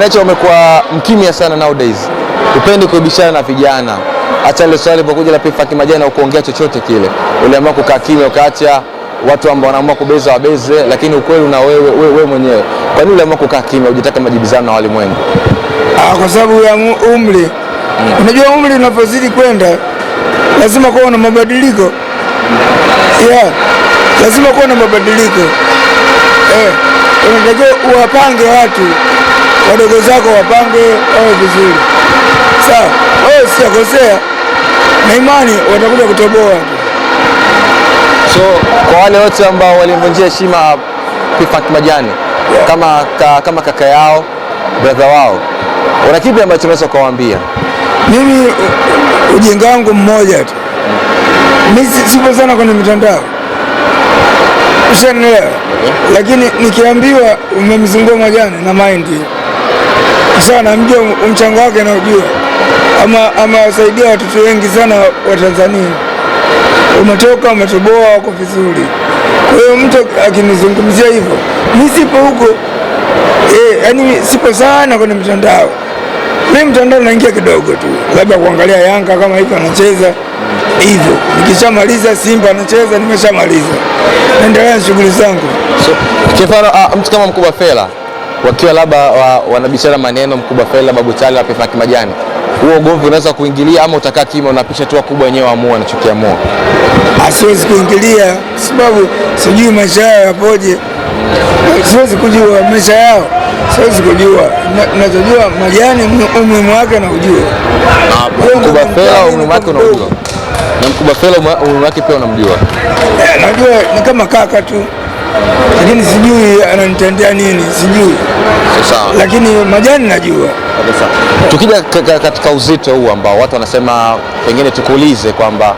Acha umekuwa mkimya sana nowadays. Upendi kuibishana na vijana. Acha ile swali lipokuja la Funck Majani na kuongea chochote kile. Uliamua kukaa kimya ukaacha watu ambao wanaamua kubeza wabeze, lakini ukweli una wewe mwenyewe. Kwa nini uliamua kukaa kimya hujataka majibizano na walimwengu? Kwa sababu ya umri. Unajua umri unapozidi kwenda lazima kuwa na mabadiliko. Lazima kuwa na mabadiliko. Unatakiwa uwapange watu wadogo zako, wapange wawe vizuri. Sawa, wewe usikosea na imani watakuja kutoboa. So kwa wale wote ambao walimvunjia heshima Funck Majani kama kaka yao, brother wao, una kipi ambacho unaweza kuwaambia? Mimi ujinga wangu mmoja tu. Mimi sipo sana kwenye mitandao. Ushaelewa? Lakini nikiambiwa umemzungua Majani na mind. Sasa namjua mchango wake na ujua. Ama wasaidia watoto wengi sana wa Tanzania. Umetoka umetoboa wako vizuri. Kwa hiyo mtu akinizungumzia hivyo, mimi sipo huko. Yaani sipo sana kwenye mitandao. Mimi mtandao naingia kidogo tu. Labda kuangalia Yanga kama hivi anacheza hivyo. Nikishamaliza Simba anacheza nimeshamaliza. Naendelea na shughuli zangu. So, kifano mtu kama Mkubwa Fella wakiwa labda wanabishana maneno, Mkubwa Fella Babu Tale na Funck Majani, huo ugomvi unaweza kuingilia ama utakaa kimya unapisha tu wakubwa wenyewe waamue anachokiamua? Siwezi kuingilia sababu sijui maisha yao yapoje. Siwezi kujua maisha yao. Siwezi kujua. Ninachojua Majani umuhimu wake na ujue. Mkubwa Fella umuhimu wake unajua. Na Mkubwa Fella umuhimu wake pia unamjua. Najua ni kama kaka tu. Lakini sijui ananitendea nini, sijui. Sawa. Lakini Majani najua. Sawa. Tukija katika uzito huu ambao watu wanasema, pengine tukuulize kwamba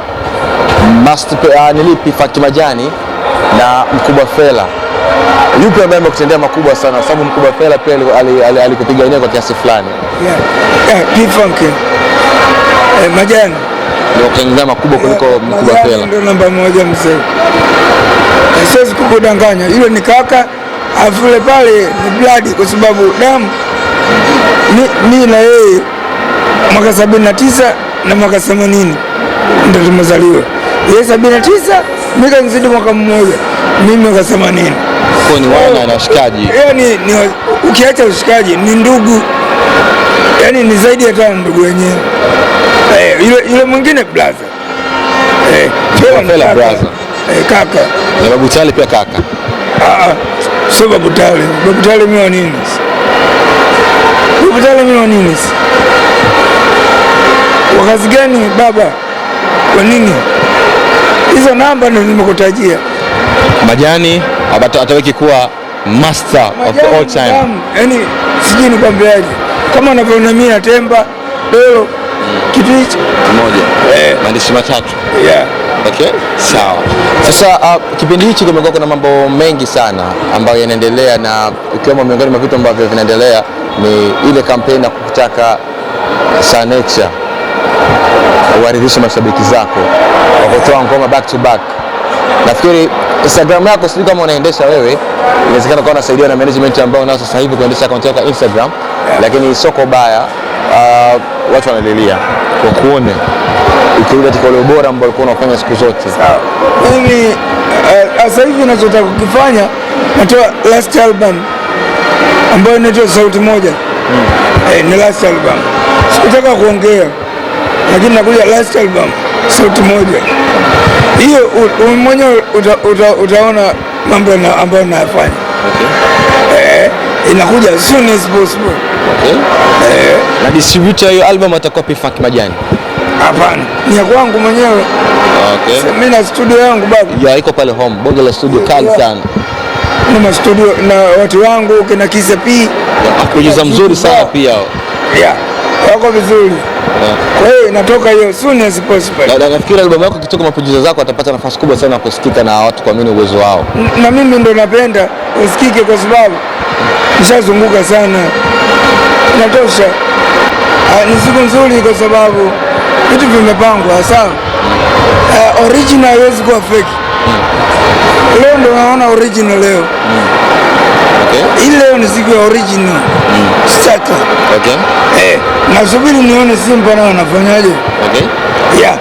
nilipi Funck Majani na Mkubwa Fella, yupi ambaye amekutendea makubwa sana? Sababu Mkubwa Fella pia alikupigania kwa kiasi fulani. Funck. Majani ndio kaingia makubwa kuliko Mkubwa Fella. Ndio namba moja mzee. Siwezi kukudanganya. Yule ni kaka, afule pale ni blood kwa sababu damu. Mimi na yeye mwaka 79 na mwaka 80 ndio tumezaliwa. Yeye 79, mimi kanizidi mwaka mmoja. Mimi mwaka 80. Kwa ni wana na washikaji. Yaani ukiacha ushikaji ni ndugu. Yaani ni zaidi ya tano ndugu wenyewe. Yule mwingine brother. Fella brother. Kaka. Na Babu Tale pia kaka. Sio Babu Tale. Babu Tale mimi wa nini? Babu Tale mimi wa nini? Wakazi gani baba? Kwa nini? Hizo namba ndio nimekutajia. Majani ataweki kuwa master of all time. Yaani sijui nikwambiaje. Kama unavyoona mimi na Temba, Dolo, kitu hicho moja. Maandishi matatu. Okay, sawa. Sasa kipindi hichi kumekuwa kuna mambo mengi sana ambayo yanaendelea, na ikiwemo miongoni mwa vitu ambavyo vinaendelea ni ile kampeni ya kutaka Nature uwaridhishe mashabiki zako kwa kutoa ngoma back to back. Nafikiri Instagram yako sijui kama unaendesha wewe, inawezekana kwa unasaidiwa na management ambao unao sasa hivi kuendesha account yako Instagram, lakini soko baya watu wanalilia kwa kuone ukirudi katika ule ubora ambao ulikuwa unafanya siku zote. Mimi sasa hivi ninachotaka kukifanya, natoa last album ambayo inaitwa Sauti Moja. Ni last album. Sikutaka kuongea, lakini nakuja last album Sauti Moja. Hiyo mwenyewe utaona mambo ambayo nayafanya. Inakuja as soon as possible. Na distributor hiyo album atakuwa Funck Majani? Hapana, ni ya kwangu mwenyewe. Mimi na studio yangu baba. Iko pale home, bonge la studio kali sana. Nina studio na watu wangu kina Kisa P. Producer mzuri sana pia. Wako vizuri. Kwa hiyo inatoka hiyo soon as possible. Na nafikiri album yako kitoka maproducer zako watapata nafasi kubwa sana kusikika na watu kuamini uwezo wao. Na mimi ndo napenda usikike kwa sababu nishazunguka sana. Inatosha. Ni siku nzuri kwa sababu vitu vimepangwa sawa. Original haiwezi kuwa fake. Leo ndo naona original leo. Ile leo ni siku ya original. shaka. Okay. Nasubiri nione Simba nao wanafanyaje. Okay. Yeah.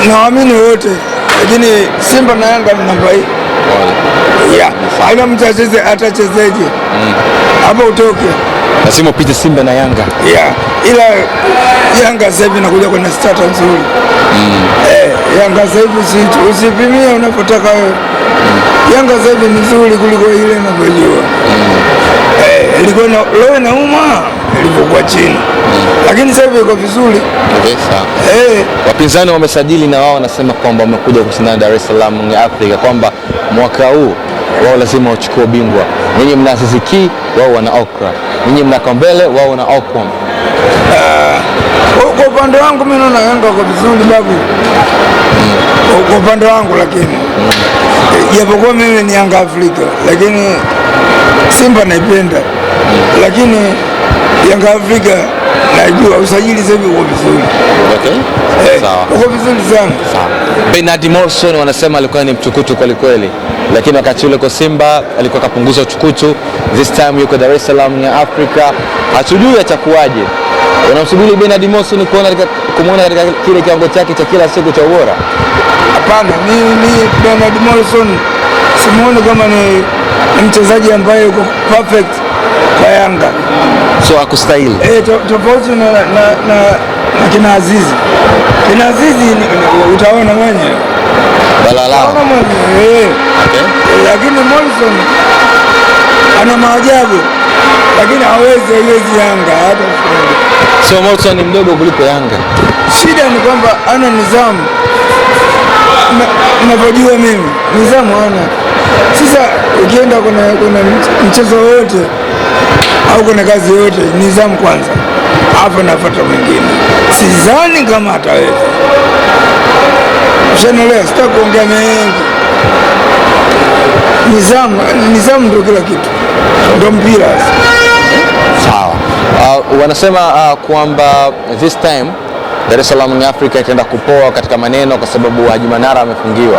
Naamini wote. Lakini Simba na Yanga ni namba hii. Yeah. Haina mtu atachezeje. Hapo utoke. Lazima upite Simba na Yanga. Yeah. Ila Yanga sasa hivi inakuja kwenye starter nzuri. Yanga sasa hivi usipimie unapotaka wewe. Yanga sasa hivi ni nzuri kuliko ile inavyojua. Ilikuwa leo inauma ilipokuwa chini. Lakini sasa hivi iko vizuri. Okay, sawa. Wapinzani wamesajili na wao wanasema kwamba wamekuja kushindana Dar es Salaam ya Afrika, kwamba mwaka huu wao lazima wachukue ubingwa. Nyinyi mna Mziki, wao wana Okra. Nyinyi mna Kombele, wao wana Okwam. Kwa upande wangu mimi naona Yanga kwa vizuri babu. Kwa upande wangu lakini japokuwa mimi ni Yanga Afrika, lakini Simba naipenda. Lakini Yanga Afrika najua usajili sasa hivi uko vizuri. Okay. Sawa. Uko vizuri sana. Sawa. Bernard Morrison wanasema alikuwa ni mtukutu kweli kweli, lakini wakati ule kwa Simba alikuwa kapunguza utukutu. This time yuko Dar es Salaam ya Afrika. Hatujui atakuwaje. Unamsubiri Bernard Morrison kumuona katika kile kiwango chake cha kila siku cha ubora? Hapana, mimi Bernard Morrison simuoni kama ni mchezaji ambaye yuko perfect kwa Yanga. So akustahili. Tofauti na kina Azizi. Kina Azizi utaona mwenyewe. Alaah. Okay. Lakini Morrison ana maajabu. Lakini hawezi Yanga hata. So Morrison ni mdogo kuliko Yanga. Shida ni kwamba ana nidhamu. Ninavyojua mimi nidhamu ana. Sasa ukienda kuna mchezo wote au kuna kazi yote, nidhamu kwanza, hapo nafuata mwingine. Sidhani kama ataweza. Ushaelewa? Sitaki kuongea mengi. Nidhamu ndio kila kitu, ndio mpira. Sawa. Wanasema kwamba this time Dar es Salaam ya Afrika itaenda kupoa katika maneno kwa sababu Haji Manara amefungiwa.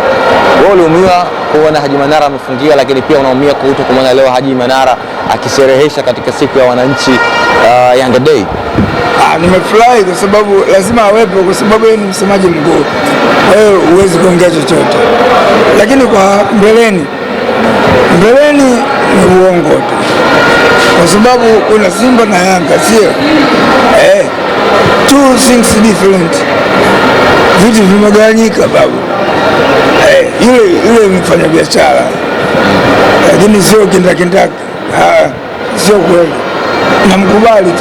Wewe uliumia kuona Haji Manara amefungiwa, lakini pia unaumia kuhusu kumwona leo Haji Manara akisherehesha katika siku ya wananchi Yanga Day. Nimefurahi kwa sababu lazima awepo, kwa sababu yeye ni msemaji mkuu. Wewe huwezi kuongea chochote. Lakini kwa mbeleni ni uongo tu. Kwa sababu kuna Simba na Yanga, sio? Two things different. Vitu vimegawanyika babu. Yule mfanya biashara. Lakini sio kindakindaki. Sio kweli. Namkubali.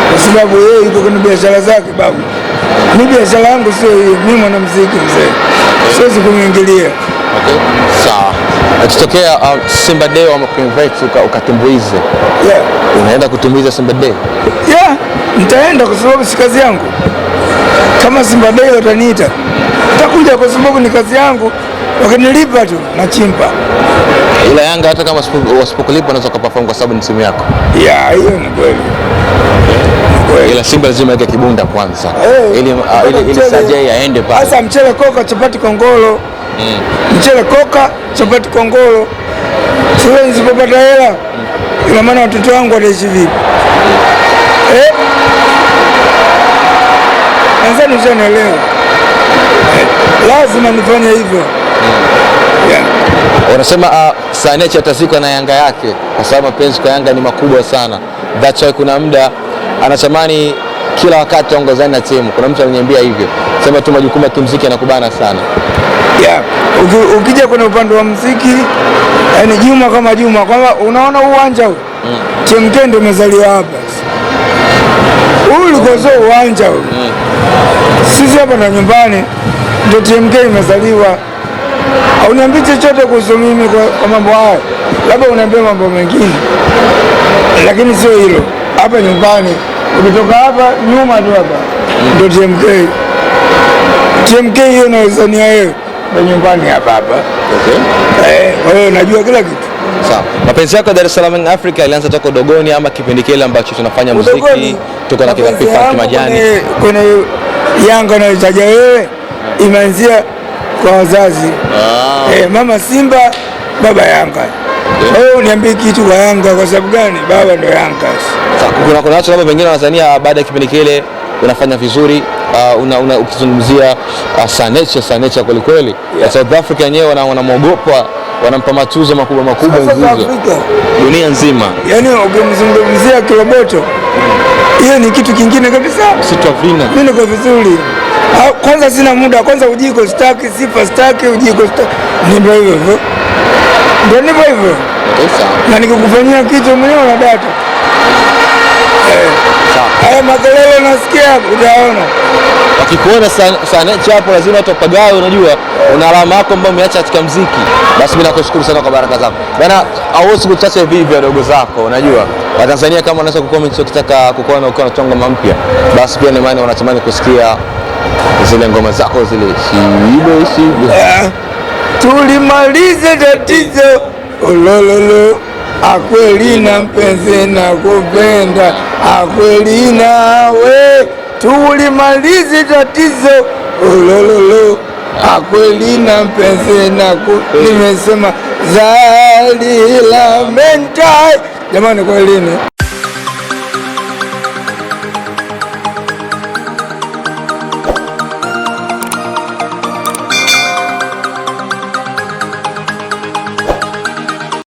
Kwa sababu yeye yuko kwenye biashara zake babu. Mimi biashara yangu sio hiyo. Mimi mwanamuziki mzee. Siwezi kumwingilia. Okay. Sawa. Akitokea Simba Day wamekuinvite ukatumbuize. Yeah. Unaenda kutumbuiza Simba Day? Yeah, nitaenda kwa sababu si kazi yangu. Kama Simba Day wataniita, nitakuja kwa sababu ni kazi yangu. Wakinilipa tu na chimpa. Ila Yanga hata kama wasipokulipa unaweza kuperform kwa sababu ni timu yako. Yeah, hiyo ni kweli. Ila Simba lazima yake kibunda kwanza. Ili Sajai aende pale. Sasa mchele koka chapati kongolo. Mchele koka chapati kongolo. Sasa nisipopata hela, ina maana watoto wangu wataishi vipi? Anza nishaelewa. Lazima nifanye hivyo. Yeah. Wanasema Sanecha atazikwa na Yanga yake kwa sababu mapenzi kwa Yanga ni makubwa sana. That's why kuna muda anatamani kila wakati aongozane na timu. Kuna mtu aliniambia hivyo. Sema tu majukumu ya kimuziki yanakubana sana. Yeah. Ukija kwenye upande wa muziki, yani Juma kama Juma, kwamba unaona uwanja huu. TMK ndio umezaliwa hapa. Huu ulikuwa sio uwanja huu. Sisi hapa na nyumbani ndio TMK imezaliwa. Hauniambii chochote kuhusu mimi kwa mambo haya. Labda uniambie mambo mengine. Lakini sio hilo. Hapa nyumbani, ukitoka hapa nyuma tu hapa ndio TMK. TMK hiyo naizania wewe ndio nyumbani hapa. Okay. Kwa hiyo najua kila kitu. Sawa. Mapenzi yako Dar es Salaam Afrika ilianza toka udogoni ama kipindi kile ambacho tunafanya muziki tuko na kila Funck Majani? Kwenye Yanga unayotaja wewe imeanzia kwa wazazi. Mama Simba, baba Yanga. Wewe niambie kitu kwa Yanga kwa sababu gani? Baba ndo Yanga. Kuna watu labda wengine wanazania baada ya kipindi kile unafanya vizuri, ukizungumzia Sanecha kweli kweli. South Africa wenyewe wanamwogopa, wanampa matuzo makubwa dunia nzima. Yaani ukimzungumzia Kiloboto, hiyo ni kitu kingine kabisa. Mimi niko vizuri. Kwanza sina muda, kwanza ujiko staki, sifa staki, ujiko staki. Ndio hivyo. Na nikikufanyia kitu mwenyewe na data. Haya makelele nasikia, utaona. Wakikuona Sanecha hapo lazima tupagawe, unajua una alama yako ambayo umeacha katika muziki. Basi mimi nakushukuru sana kwa baraka zako. Bana, hauwezi kuchacha hivi wadogo zako, unajua. Watanzania kama wanaweza kucomment ukitaka kukuona ukiwa unatoa ngoma mpya. Basi pia ni maana wanatamani kusikia zile ngoma zako zile shibe. Tulimalize tatizo. Olololo. Akweli na mpenzi na kupenda, akweli nawe, tulimalize tatizo. Olololo, akweli na mpenzi na nimesema zali la mentai. Jamani, kweli ni